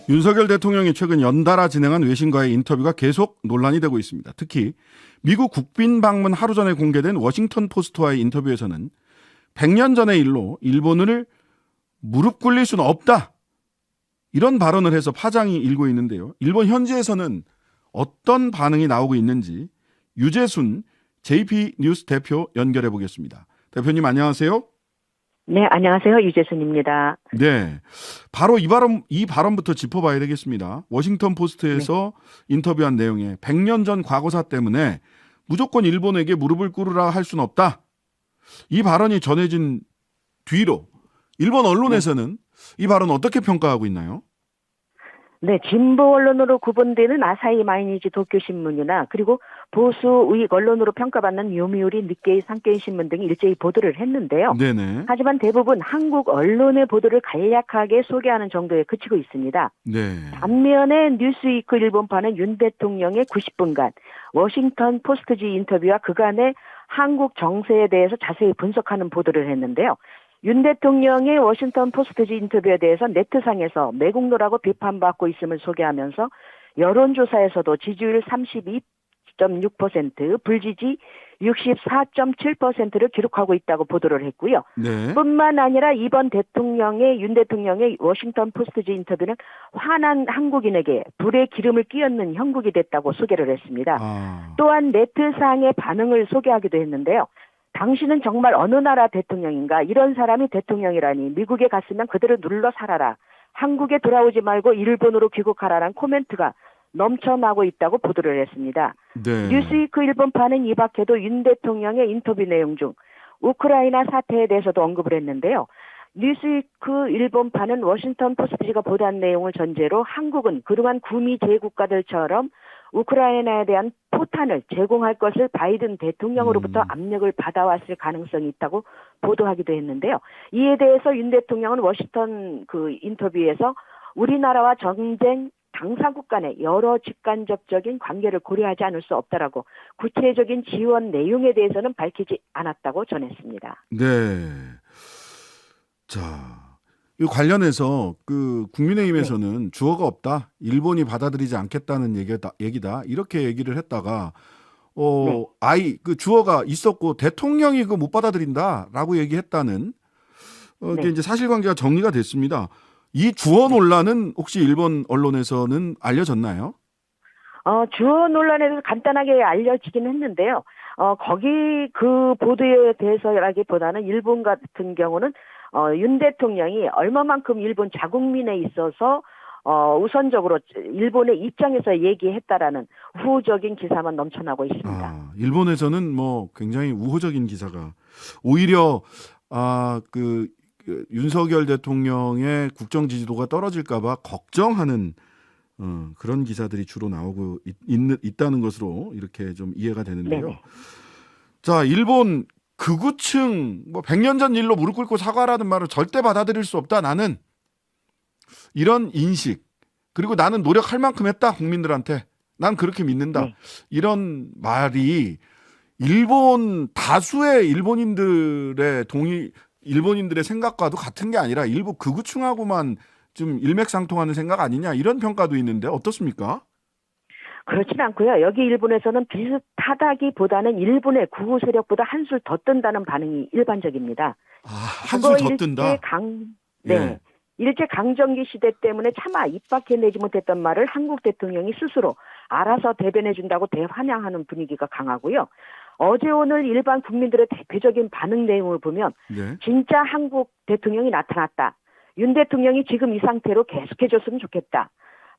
윤석열 대통령이 최근 연달아 진행한 외신과의 인터뷰가 계속 논란이 되고 있습니다. 특히 미국 국빈 방문 하루 전에 공개된 워싱턴 포스트와의 인터뷰에서는 100년 전의 일로 일본을 무릎 꿇릴 수는 없다. 이런 발언을 해서 파장이 일고 있는데요. 일본 현지에서는 어떤 반응이 나오고 있는지 유재순 JP 뉴스 대표 연결해 보겠습니다. 대표님 안녕하세요. 네, 안녕하세요. 유재순입니다. 네, 바로 이 발언부터 짚어봐야 되겠습니다. 워싱턴 포스트에서 인터뷰한 내용에 100년 전 과거사 때문에 무조건 일본에게 무릎을 꿇으라 할 수는 없다. 이 발언이 전해진 뒤로 일본 언론에서는 이 발언 어떻게 평가하고 있나요? 네, 진보 언론으로 구분되는 아사히 마이니지 도쿄 신문이나 그리고 보수 우익 언론으로 평가받는 요미우리 니케이 산케이 신문 등이 일제히 보도를 했는데요. 네네. 하지만 대부분 한국 언론의 보도를 간략하게 소개하는 정도에 그치고 있습니다. 네. 반면에 뉴스위크 일본판은 윤 대통령의 90분간 워싱턴 포스트지 인터뷰와 그간의 한국 정세에 대해서 자세히 분석하는 보도를 했는데요. 윤 대통령의 워싱턴 포스트지 인터뷰에 대해서 네트상에서 매국노라고 비판받고 있음을 소개하면서 여론조사에서도 지지율 32.6%, 불지지 64.7%를 기록하고 있다고 보도를 했고요. 네. 뿐만 아니라 이번 윤 대통령의 워싱턴 포스트지 인터뷰는 화난 한국인에게 불에 기름을 끼얹는 형국이 됐다고 소개를 했습니다. 또한 네트상의 반응을 소개하기도 했는데요. 당신은 정말 어느 나라 대통령인가? 이런 사람이 대통령이라니. 미국에 갔으면 그대로 눌러 살아라. 한국에 돌아오지 말고 일본으로 귀국하라는 코멘트가 넘쳐나고 있다고 보도를 했습니다. 네. 뉴스위크 일본판은 이 밖에도 윤 대통령의 인터뷰 내용 중 우크라이나 사태에 대해서도 언급을 했는데요. 뉴스위크 일본판은 워싱턴 포스트지가 보도한 내용을 전제로 한국은 그동안 구미 제국가들처럼 우크라이나에 대한 포탄을 제공할 것을 바이든 대통령으로부터 압력을 받아왔을 가능성이 있다고 보도하기도 했는데요. 이에 대해서 윤 대통령은 워싱턴 인터뷰에서 우리나라와 전쟁 당사국 간의 여러 직간접적인 관계를 고려하지 않을 수 없다라고 구체적인 지원 내용에 대해서는 밝히지 않았다고 전했습니다. 네. 자, 이 관련해서 국민의힘에서는 주어가 없다. 일본이 받아들이지 않겠다는 얘기다. 이렇게 얘기를 했다가 주어가 있었고 대통령이 못 받아들인다라고 얘기했다는 이게 이제 사실관계가 정리가 됐습니다. 이 주어 논란은 혹시 일본 언론에서는 알려졌나요? 주어 논란에 대해서 간단하게 알려지긴 했는데요. 거기 그 보도에 대해서라기보다는 일본 같은 경우는 윤 대통령이 얼마만큼 일본 자국민에 있어서 우선적으로 일본의 입장에서 얘기했다라는 우호적인 기사만 넘쳐나고 있습니다. 일본에서는 굉장히 우호적인 기사가 오히려 윤석열 대통령의 국정 지지도가 떨어질까봐 걱정하는 그런 기사들이 주로 나오고 있다는 것으로 이렇게 좀 이해가 되는데요. 네네. 자, 일본 극우층 100년 전 일로 무릎 꿇고 사과라는 말을 절대 받아들일 수 없다. 나는 이런 인식 그리고 나는 노력할 만큼 했다. 국민들한테 난 그렇게 믿는다. 네. 이런 말이 일본 다수의 일본인들의 생각과도 같은 게 아니라 일부 극우층하고만 좀 일맥상통하는 생각 아니냐 이런 평가도 있는데 어떻습니까? 그렇진 않고요. 여기 일본에서는 비슷하다기보다는 일본의 구구 세력보다 한술 더 뜬다는 반응이 일반적입니다. 한술 더 뜬다. 일제 강점기 시대 때문에 차마 입 밖에내지 못했던 말을 한국 대통령이 스스로 알아서 대변해준다고 대환영하는 분위기가 강하고요. 어제 오늘 일반 국민들의 대표적인 반응 내용을 보면 진짜 한국 대통령이 나타났다. 윤 대통령이 지금 이 상태로 계속해줬으면 좋겠다.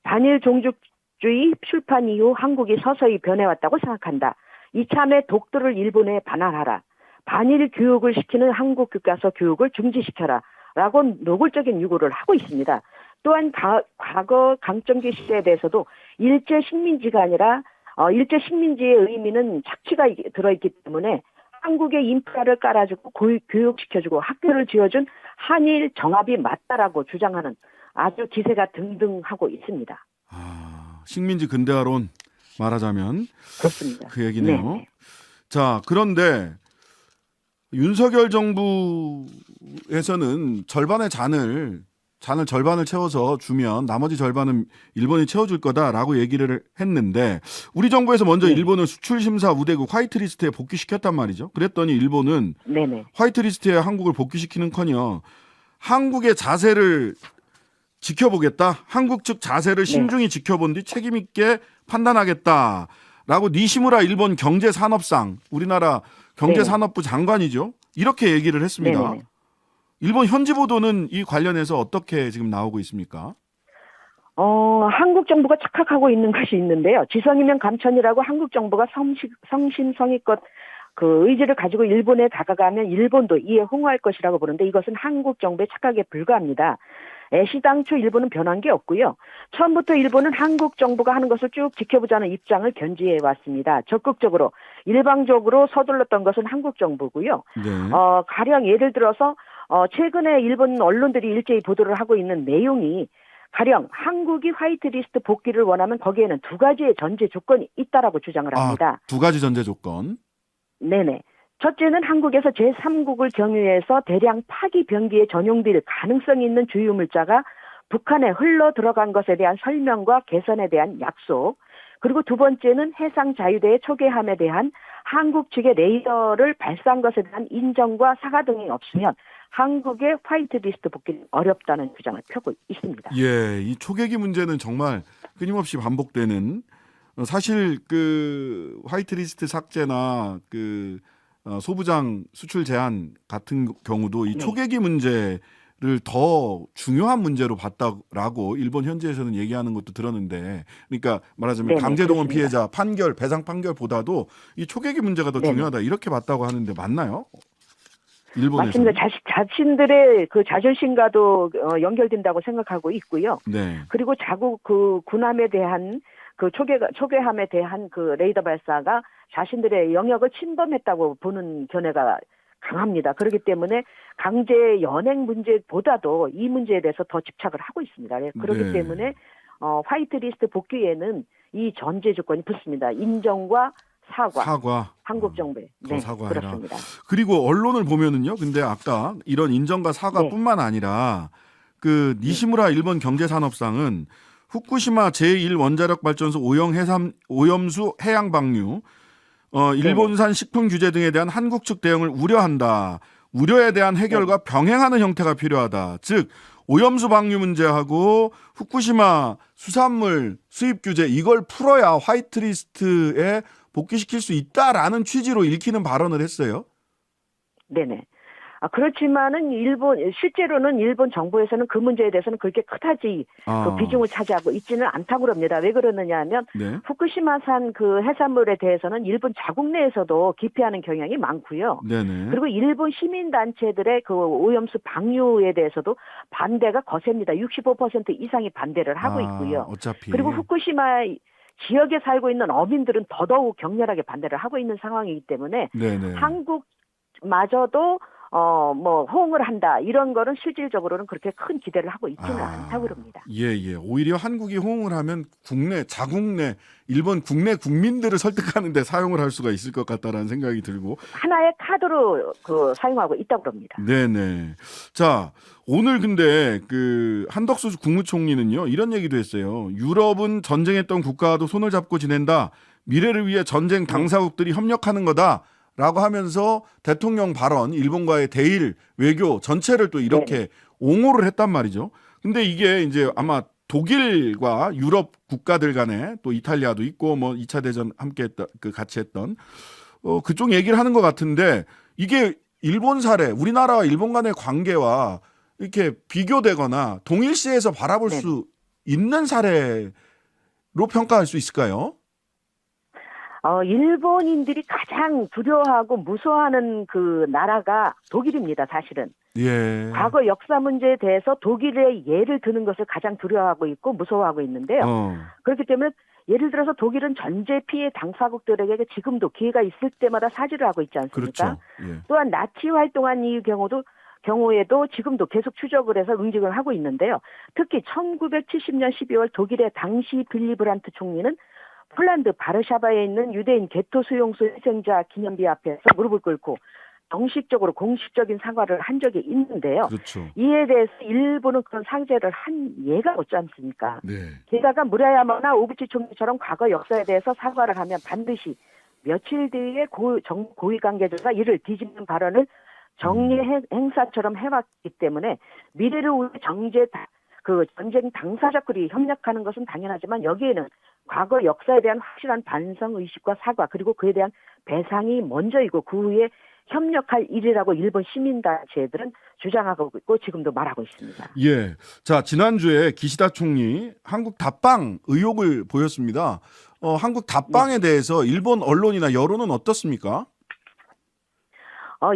반일 종족주의 출판 이후 한국이 서서히 변해왔다고 생각한다. 이참에 독도를 일본에 반환하라. 반일 교육을 시키는 한국 교과서 교육을 중지시켜라. 라고 노골적인 요구를 하고 있습니다. 또한 과거 강점기 시대에 대해서도 일제 식민지가 아니라 일제 식민지의 의미는 착취가 들어있기 때문에 한국의 인프라를 깔아주고 교육시켜주고 학교를 지어준 한일 정합이 맞다라고 주장하는 아주 기세가 등등하고 있습니다. 식민지 근대화론 말하자면 그렇습니다. 그 얘기네요. 네. 자, 그런데 윤석열 정부에서는 절반의 잔을 잔을 절반을 채워서 주면 나머지 절반은 일본이 채워줄 거다라고 얘기를 했는데 우리 정부에서 먼저 네. 일본을 수출심사 우대국 화이트리스트에 복귀시켰단 말이죠. 그랬더니 일본은 네네. 화이트리스트에 한국을 복귀시키는커녕 한국의 자세를 지켜보겠다. 한국 측 자세를 네. 신중히 지켜본 뒤 책임 있게 판단하겠다라고 니시무라 일본 경제산업상 우리나라 경제산업부 장관이죠. 이렇게 얘기를 했습니다. 네네네. 일본 현지 보도는 이 관련해서 어떻게 지금 나오고 있습니까? 한국 정부가 착각하고 있는 것이 있는데요. 지성이면 감천이라고 한국 정부가 성심성의껏 그 의지를 가지고 일본에 다가가면 일본도 이에 홍할 것이라고 보는데 이것은 한국 정부의 착각에 불과합니다. 애시당초 일본은 변한 게 없고요. 처음부터 일본은 한국 정부가 하는 것을 쭉 지켜보자는 입장을 견지해 왔습니다. 적극적으로 일방적으로 서둘렀던 것은 한국 정부고요. 네. 가령 예를 들어서 최근에 일본 언론들이 일제히 보도를 하고 있는 내용이 가령 한국이 화이트리스트 복귀를 원하면 거기에는 두 가지의 전제 조건이 있다라고 주장을 합니다. 두 가지 전제 조건. 네네. 첫째는 한국에서 제3국을 경유해서 대량 파기 병기에 전용될 가능성이 있는 주유물자가 북한에 흘러 들어간 것에 대한 설명과 개선에 대한 약속. 그리고 두 번째는 해상 자유대의 초계함에 대한 한국 측의 레이더를 발사한 것에 대한 인정과 사과 등이 없으면 한국의 화이트리스트 복귀는 어렵다는 주장을 펴고 있습니다. 예, 이 초계기 문제는 정말 끊임없이 반복되는 사실 그 화이트리스트 삭제나 그 소부장 수출 제한 같은 경우도 이 네. 초계기 문제를 더 중요한 문제로 봤다라고 일본 현지에서는 얘기하는 것도 들었는데, 그러니까 말하자면 네네, 강제동원 그렇습니다. 피해자 판결, 배상 판결보다도 이 초계기 문제가 더 네네. 중요하다 이렇게 봤다고 하는데 맞나요? 일본에서. 맞습니다. 자신들의 그 자존심과도 연결된다고 생각하고 있고요. 네. 그리고 자국 그 군함에 대한 그 초계함에 대한 그 레이더 발사가 자신들의 영역을 침범했다고 보는 견해가 강합니다. 그렇기 때문에 강제 연행 문제보다도 이 문제에 대해서 더 집착을 하고 있습니다. 그렇기 네. 때문에 화이트리스트 복귀에는 이 전제 조건이 붙습니다. 인정과 사과. 한국 정부에. 더 네, 사과해라. 그렇습니다. 그리고 언론을 보면은요. 근데 아까 이런 인정과 사과뿐만 아니라 그 니시무라 일본 경제산업상은 후쿠시마 제1원자력 발전소 오염수 해양 방류, 일본산 식품 규제 등에 대한 한국 측 대응을 우려한다. 우려에 대한 해결과 병행하는 형태가 필요하다. 즉 오염수 방류 문제하고 후쿠시마 수산물 수입 규제 이걸 풀어야 화이트리스트에 복귀시킬 수 있다라는 취지로 읽히는 발언을 했어요. 네네. 그렇지만은 실제로는 일본 정부에서는 그 문제에 대해서는 그렇게 크다지 그 비중을 차지하고 있지는 않다고 합니다. 왜 그러느냐 하면 네. 후쿠시마산 그 해산물에 대해서는 일본 자국 내에서도 기피하는 경향이 많고요. 네네. 그리고 일본 시민단체들의 그 오염수 방류에 대해서도 반대가 거셉니다. 65% 이상이 반대를 하고 있고요. 어차피. 그리고 후쿠시마 지역에 살고 있는 어민들은 더더욱 격렬하게 반대를 하고 있는 상황이기 때문에 네네. 한국마저도 호응을 한다 이런 거는 실질적으로는 그렇게 큰 기대를 하고 있지는 않다고 그럽니다. 예. 오히려 한국이 호응을 하면 일본 국내 국민들을 설득하는데 사용을 할 수가 있을 것 같다라는 생각이 들고. 하나의 카드로 사용하고 있다고 그럽니다. 네네. 자, 오늘 근데 그 한덕수 국무총리는요 이런 얘기도 했어요. 유럽은 전쟁했던 국가와도 손을 잡고 지낸다. 미래를 위해 전쟁 당사국들이 협력하는 거다. 라고 하면서 대통령 발언, 일본과의 대일, 외교 전체를 또 이렇게 옹호를 했단 말이죠. 근데 이게 이제 아마 독일과 유럽 국가들 간에 또 이탈리아도 있고 뭐 2차 대전 함께 했던, 같이 했던 그쪽 얘기를 하는 것 같은데 이게 일본 사례, 우리나라와 일본 간의 관계와 이렇게 비교되거나 동일시해서 바라볼 수 있는 사례로 평가할 수 있을까요? 일본인들이 가장 두려워하고 무서워하는 그 나라가 독일입니다, 사실은. 예. 과거 역사 문제에 대해서 독일의 예를 드는 것을 가장 두려워하고 있고 무서워하고 있는데요. 그렇기 때문에 예를 들어서 독일은 전제 피해 당사국들에게 지금도 기회가 있을 때마다 사죄를 하고 있지 않습니까? 그렇죠. 예. 또한 나치 활동한 이 경우에도 지금도 계속 추적을 해서 응징을 하고 있는데요. 특히 1970년 12월 독일의 당시 빌리 브란트 총리는 폴란드 바르샤바에 있는 유대인 게토 수용소 희생자 기념비 앞에서 무릎을 꿇고 정식적으로 공식적인 사과를 한 적이 있는데요. 그렇죠. 이에 대해서 일본은 그런 상제를 한 예가 없지 않습니까? 네. 게다가 무라야마나 오부치 총리처럼 과거 역사에 대해서 사과를 하면 반드시 며칠 뒤에 고위 관계자가 이를 뒤집는 발언을 정리 행사처럼 해왔기 때문에 미래를 위해 전쟁 당사자끼리 협력하는 것은 당연하지만 여기에는 과거 역사에 대한 확실한 반성 의식과 사과 그리고 그에 대한 배상이 먼저이고 그 후에 협력할 일이라고 일본 시민단체들은 주장하고 있고 지금도 말하고 있습니다. 예. 자, 지난주에 기시다 총리 한국 답방 의혹을 보였습니다. 한국 답방에 대해서 일본 언론이나 여론은 어떻습니까?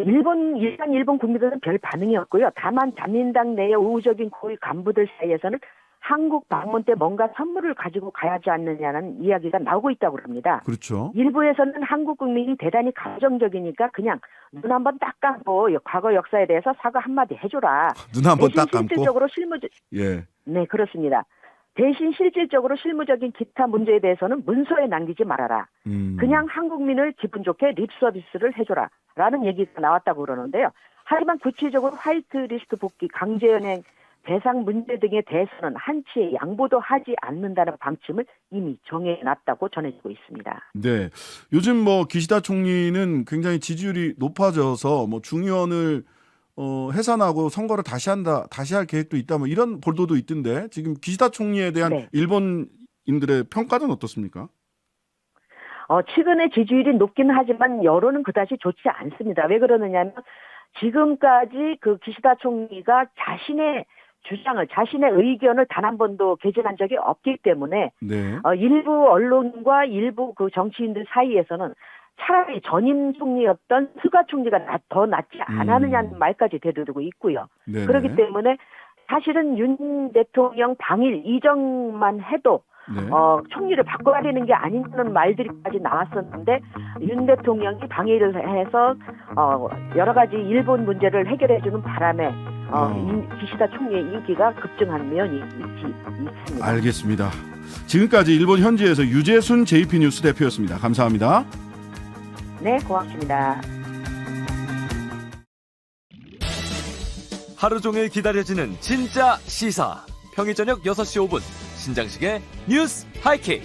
일본 국민들은 별 반응이었고요. 다만 자민당 내의 우호적인 고위 간부들 사이에서는 한국 방문 때 뭔가 선물을 가지고 가야지 않느냐는 이야기가 나오고 있다고 합니다. 그렇죠. 일부에서는 한국 국민이 대단히 감정적이니까 그냥 눈 한번 딱 감고 과거 역사에 대해서 사과 한마디 해줘라. 눈 한번 딱 감고. 실질적으로 예. 네, 그렇습니다. 대신 실질적으로 실무적인 기타 문제에 대해서는 문서에 남기지 말아라. 그냥 한국민을 기분 좋게 립서비스를 해줘라. 라는 얘기가 나왔다고 그러는데요. 하지만 구체적으로 화이트리스트 복귀, 강제연행, 대상 문제 등에 대해서는 한치의 양보도 하지 않는다는 방침을 이미 정해놨다고 전해지고 있습니다. 네. 요즘 뭐 기시다 총리는 굉장히 지지율이 높아져서 뭐 중의원을 해산하고 선거를 다시 할 계획도 있다 뭐 이런 보도도 있던데 지금 기시다 총리에 대한 네. 일본인들의 평가는 어떻습니까? 최근에 지지율이 높기는 하지만 여론은 그다지 좋지 않습니다. 왜 그러느냐면 지금까지 그 기시다 총리가 자신의 의견을 단 한 번도 개진한 적이 없기 때문에 네. 일부 언론과 일부 그 정치인들 사이에서는 차라리 전임 총리였던 스가 총리가 더 낫지 않았느냐는 말까지 되돌리고 있고요. 네네. 그렇기 때문에 사실은 윤 대통령 방일 이정만 해도 네. 총리를 바꿔야 되는 게 아니냐는 말들이까지 나왔었는데 윤 대통령이 방해를 해서 여러 가지 일본 문제를 해결해주는 바람에 기시다 총리의 인기가 급증하는 면이 있습니다. 알겠습니다. 지금까지 일본 현지에서 유재순 JP 뉴스 대표였습니다. 감사합니다. 네, 고맙습니다. 하루 종일 기다려지는 진짜 시사. 평일 저녁 6시 5분 신장식의 뉴스 하이킥.